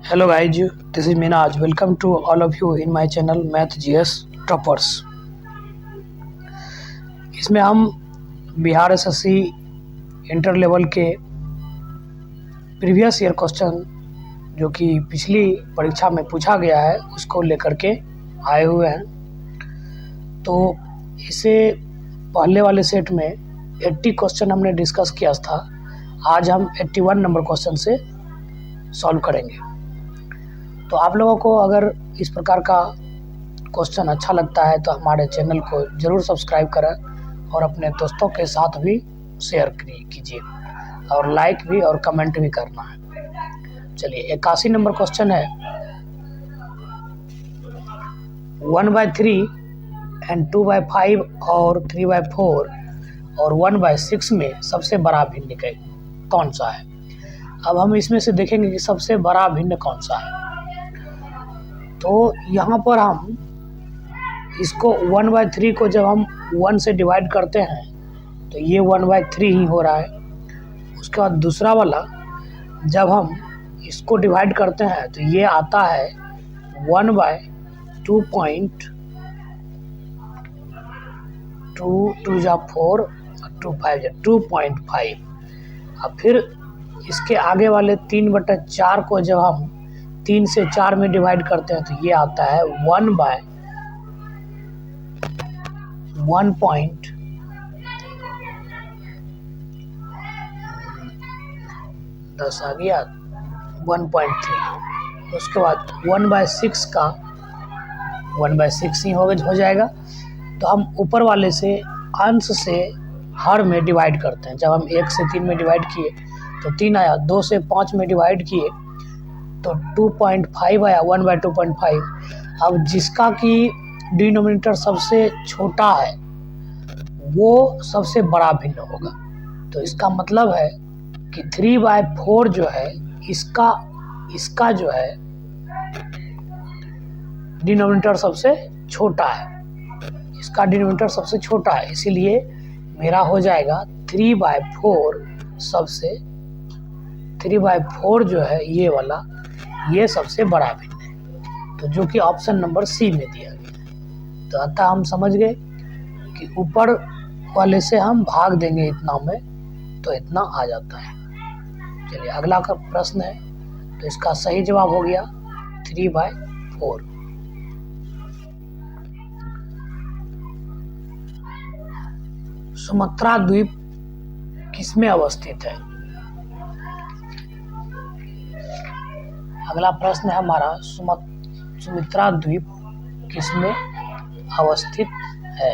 Hello guys, this is Minaj. Welcome to all of you in my channel Math GS Toppers. इसमें हम Bihar SSC inter level के previous year question जो कि पिछली परीक्षा में पूछा गया है उसको लेकर के आए हुए हैं। तो इसे पहले वाले सेट में 80 क्वेश्चन हमने डिस्कस किया था। आज हम 81 नंबर क्वेश्चन से सॉल्व करेंगे। तो आप लोगों को अगर इस प्रकार का क्वेश्चन अच्छा लगता है तो हमारे चैनल को ज़रूर सब्सक्राइब करें और अपने दोस्तों के साथ भी शेयर कीजिए और लाइक भी और कमेंट भी करना है। चलिए 81 नंबर क्वेश्चन है। 1/3 एंड 2/5 और 3/4 और 1/6 में सबसे बड़ा भिन्न कौन सा है। अब हम इसमें से देखेंगे कि सबसे बड़ा भिन्न कौन सा है। तो यहाँ पर हम इसको 1/3 को जब हम 1 से डिवाइड करते हैं तो ये 1/3 ही हो रहा है। उसके बाद दूसरा वाला जब हम इसको डिवाइड करते हैं तो ये आता है 1/2.2 2 जा 4 2 5 जा 2.5। अब फिर इसके आगे वाले 3/4 को जब हम 3 से 4 में डिवाइड करते हैं तो ये आता है 10 आ गया 1.3। उसके बाद 1/6 का 1/6 ही हो जाएगा। तो हम ऊपर वाले से अंश से हर में डिवाइड करते हैं। जब हम 1 से 3 में डिवाइड किए तो 3 आया, 2 से 5 में डिवाइड किए तो 2.5 आया, 1/2.5। अब जिसका कि डिनोमिनेटर सबसे छोटा है वो सबसे बड़ा भिन्न होगा। तो इसका मतलब है कि 3/4 जो है इसका जो है डिनोमिनेटर सबसे छोटा है। इसका डिनोमिनेटर सबसे छोटा है, इसीलिए मेरा हो जाएगा 3/4 जो है ये वाला, ये सबसे बड़ा भिन्न है। तो जो कि ऑप्शन नंबर सी में दिया गया है। तो अतः हम समझ गए कि ऊपर वाले से हम भाग देंगे इतना में तो इतना आ जाता है। चलिए अगला का प्रश्न है। तो इसका सही जवाब हो गया 3/4। सुमात्रा द्वीप किसमें अवस्थित है। अगला प्रश्न है हमारा, सुमात्रा द्वीप किसमें अवस्थित है।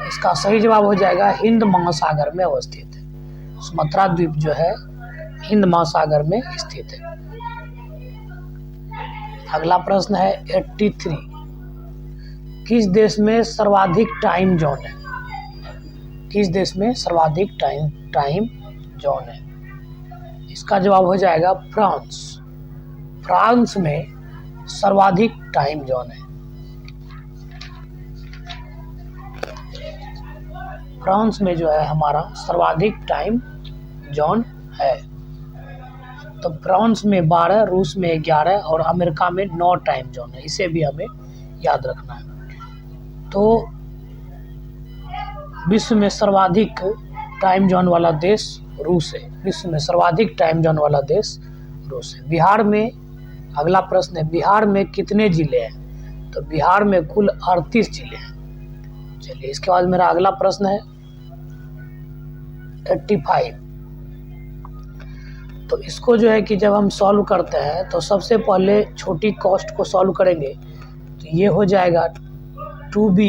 इसका सही जवाब हो जाएगा हिंद महासागर में अवस्थित है। सुमात्रा द्वीप जो है हिंद महासागर में स्थित है। अगला प्रश्न है 83। किस देश में सर्वाधिक टाइम जोन है। किस देश में सर्वाधिक टाइम जोन है। इसका जवाब हो जाएगा फ्रांस। फ्रांस में सर्वाधिक टाइम जोन है। फ्रांस में जो है हमारा सर्वाधिक टाइम जोन है। तो फ्रांस में 12, रूस में 11 और अमेरिका में 9 टाइम जोन है। इसे भी हमें याद रखना है। तो विश्व में सर्वाधिक टाइम जोन वाला देश रूस है। विश्व में सर्वाधिक टाइम जोन वाला देश रूस है। बिहार में अगला प्रश्न है, बिहार में कितने जिले हैं। तो बिहार में कुल 38 जिले हैं। चलिए इसके बाद मेरा अगला प्रश्न है 85। तो इसको जो है कि जब हम सॉल्व करते हैं तो सबसे पहले छोटी कॉस्ट को सॉल्व करेंगे तो ये हो जाएगा 2b,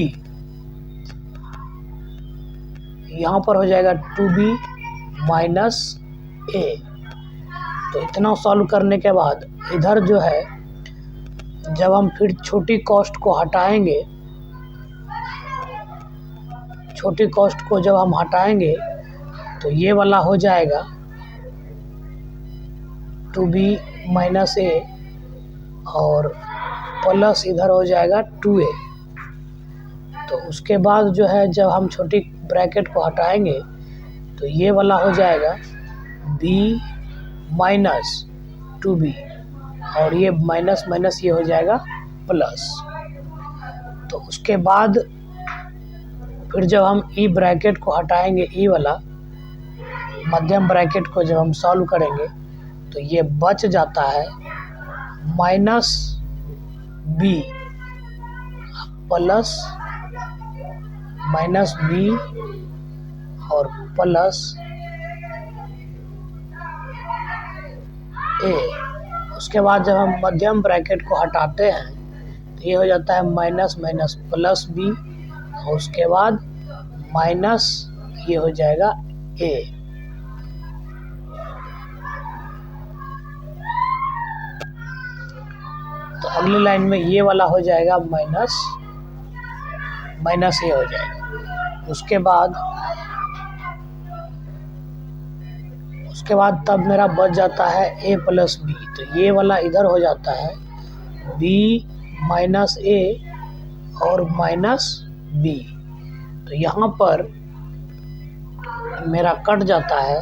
यहाँ पर हो जाएगा 2b माइनस a। तो इतना सॉल्व करने के बाद इधर जो है जब हम फिर छोटी कॉस्ट को हटाएंगे, छोटी कॉस्ट को जब हम हटाएंगे तो ये वाला हो जाएगा 2b माइनस a और प्लस इधर हो जाएगा 2a। तो उसके बाद जो है जब हम छोटी ब्रैकेट को हटाएंगे तो ये वाला हो जाएगा बी माइनस 2b, और ये माइनस माइनस ये हो जाएगा प्लस। तो उसके बाद फिर जब हम ई ब्रैकेट को हटाएंगे, ई वाला मध्यम ब्रैकेट को जब हम सॉल्व करेंगे तो ये बच जाता है minus B plus minus B और प्लस ए। उसके बाद जब हम मध्यम ब्रैकेट को हटाते हैं तो ये हो जाता है माइनस माइनस प्लस बी, और उसके बाद माइनस ये हो जाएगा ए। तो अगली लाइन में ये वाला हो जाएगा माइनस माइनस ए हो जाएगा। उसके बाद तब मेरा बच जाता है ए प्लस बी, तो ये वाला इधर हो जाता है बी माइनस ए और माइनस बी। तो यहाँ पर मेरा कट जाता है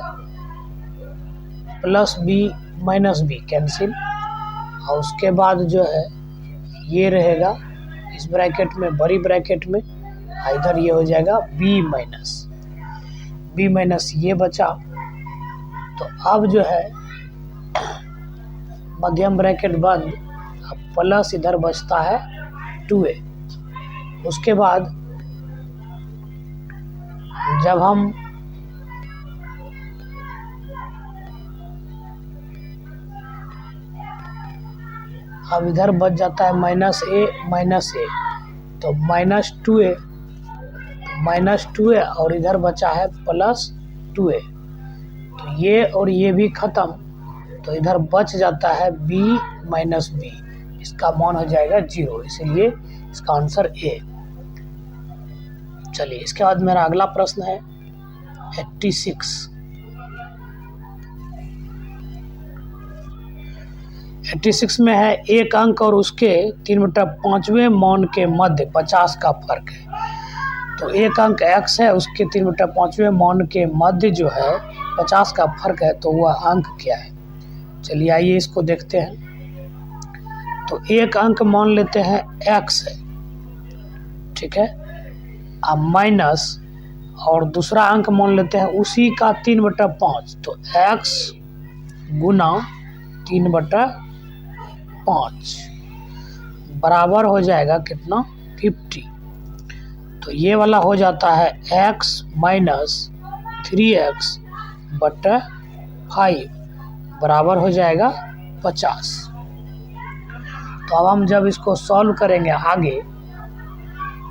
plus B minus B cancel, और उसके बाद जो है ये रहेगा इस ब्रैकेट में, बड़ी ब्रैकेट में, इधर ये हो जाएगा बी माइनस ये बचा। तो अब जो है मध्यम ब्रैकेट बंद, अब प्लस इधर बचता है 2a। उसके बाद जब हम अब इधर बच जाता है माइनस ए, तो माइनस 2a और इधर बचा है प्लस 2a। तो ये और ये भी खत्म, तो इधर बच जाता है b माइनस बी, इसका मान हो जाएगा 0, इसलिए इसका आंसर ए। चलिए इसके बाद मेरा अगला प्रश्न है 86 में है एक अंक और उसके 3/5वें मान के मध्य 50 का फर्क है। तो एक अंक x है, उसके 3/5वें मान के मध्य जो है 50 का फर्क है, तो वह अंक क्या है। चलिए आइए इसको देखते हैं। तो एक अंक मान लेते हैं x है, ठीक है, अब माइनस, और दूसरा अंक मान लेते हैं उसी का 3/5, तो x गुना 3/5 बराबर हो जाएगा कितना, 50। तो ये वाला हो जाता है x माइनस 3x/5 बराबर हो जाएगा 50। तो अब हम जब इसको सॉल्व करेंगे आगे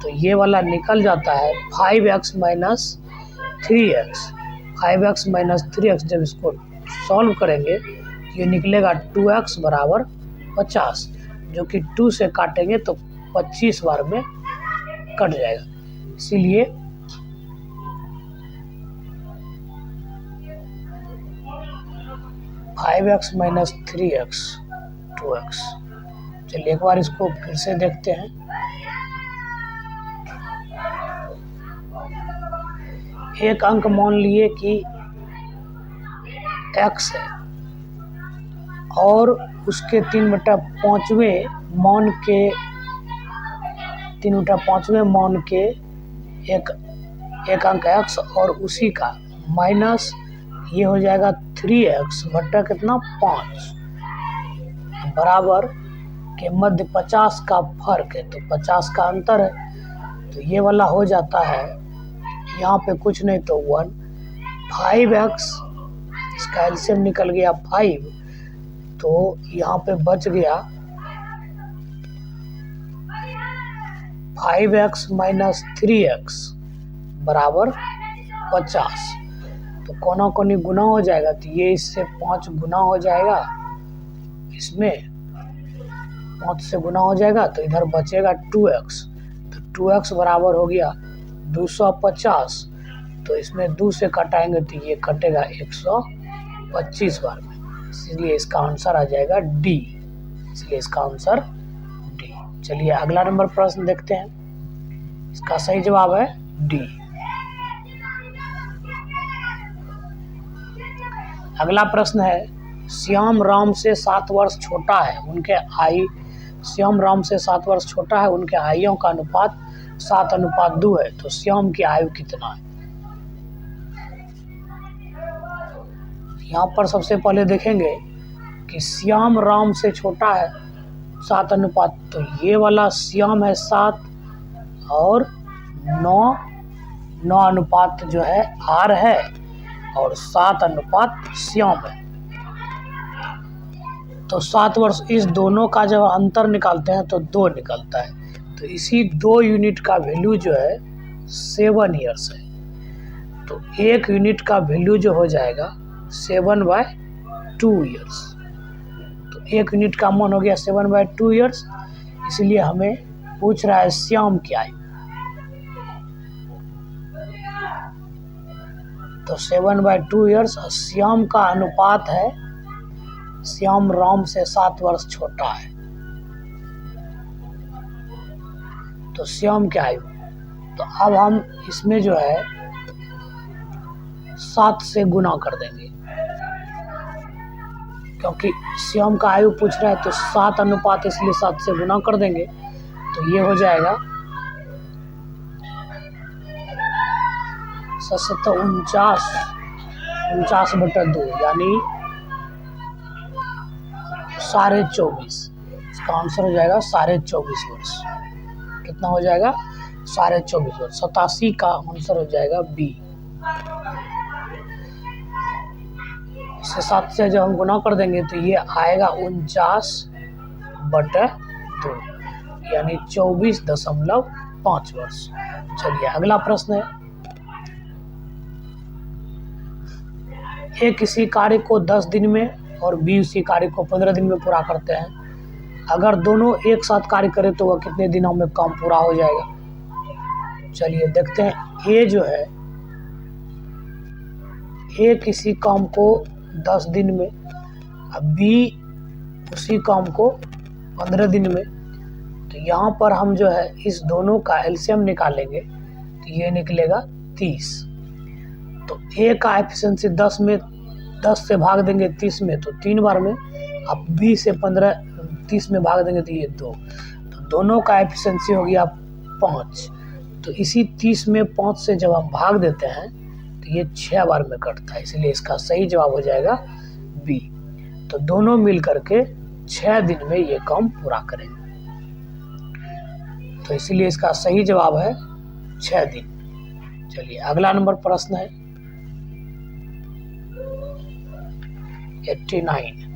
तो ये वाला निकल जाता है 5x माइनस 3x जब इसको सॉल्व करेंगे तो ये निकलेगा 2x बराबर 50, जो कि 2 से काटेंगे तो 25 बार में कट जाएगा, इसीलिए x माइनस 3x 2x। चलिए एक बार इसको फिर से देखते हैं। एक अंक मान लिए कि x है और उसके 3/5वें मान के एक अंक x और उसी का माइनस ये हो जाएगा 3x बट्टा कितना 5 बराबर के मध्य 50 का फर्क है, तो 50 का अंतर है। तो ये वाला हो जाता है यहाँ पे कुछ नहीं तो 1, 5x इसका एलसीएम निकल गया 5, तो यहाँ पे बच गया 5x माइनस 3x बराबर 50। तो कोना कोनी गुना हो जाएगा, तो ये इससे 5 गुना हो जाएगा, इसमें 5 से गुना हो जाएगा, तो इधर बचेगा 2x। तो 2x बराबर हो गया 250, तो इसमें 2 से कटाएंगे तो ये कटेगा 125 बार में, इसलिए इसका आंसर आ जाएगा डी। इसलिए इसका आंसर डी। चलिए अगला नंबर प्रश्न देखते हैं, इसका सही जवाब है डी। अगला प्रश्न है, श्याम राम से 7 वर्ष छोटा है, उनके आयु श्याम राम से 7 वर्ष छोटा है, उनके आयुओं का अनुपात 7:2 है, तो श्याम की आयु कितना है? यहाँ पर सबसे पहले देखेंगे कि श्याम राम से छोटा है 7:, तो ये वाला श्याम है 7 और 9 अनुपात जो है आर है और 7 श्याम है। तो 7 वर्ष, इस दोनों का जब अंतर निकालते हैं तो 2 निकलता है, तो इसी 2 यूनिट का वैल्यू जो है 7 ईयर्स है। तो 1 यूनिट का वैल्यू जो हो जाएगा 7/2 ईयर्स। तो 1 यूनिट का मान हो गया 7/2 ईयर्स, इसलिए हमें पूछ रहा है श्याम की आयु। तो 7/2 ईयर्स, श्याम का अनुपात है, श्याम राम से 7 वर्ष छोटा है, तो श्याम की आयु। तो अब हम इसमें जो है 7 से गुना कर देंगे, क्योंकि श्याम का आयु पूछ रहा है तो 7 इसलिए 7 से गुना कर देंगे, तो ये हो जाएगा 49/2 यानी 24.5। इसका आंसर हो जाएगा 24.5 वर्ष। कितना हो जाएगा? 24.5 वर्ष। 87 का आंसर हो जाएगा बी। इसे 7 से जब हम गुना कर देंगे तो ये आएगा 49/2 यानी 24.5 वर्ष। चलिए अगला प्रश्न है, ए किसी कार्य को 10 दिन में और बी उसी कार्य को 15 दिन में पूरा करते हैं। अगर दोनों एक साथ कार्य करें तो वह कितने दिनों में काम पूरा हो जाएगा? चलिए देखते हैं। ए जो है, ए किसी काम को 10 दिन में, अब बी उसी काम को 15 दिन में। तो यहाँ पर हम जो है इस दोनों का एलसीएम निकालेंगे तो ये निकलेगा 30। तो ए का एफिशिएंसी 10 से भाग देंगे 30 में तो 3 बार में, अब बी से 30 में भाग देंगे तो ये 2। तो दोनों का एफिशिएंसी हो गया 5। तो इसी 30 में 5 से जब हम भाग देते हैं तो ये 6 बार में कटता है, इसलिए इसका सही जवाब हो जाएगा बी। तो दोनों मिल करके 6 दिन में ये काम पूरा करेंगे, तो इसीलिए इसका सही जवाब है 6 दिन। चलिए अगला नंबर प्रश्न है 89।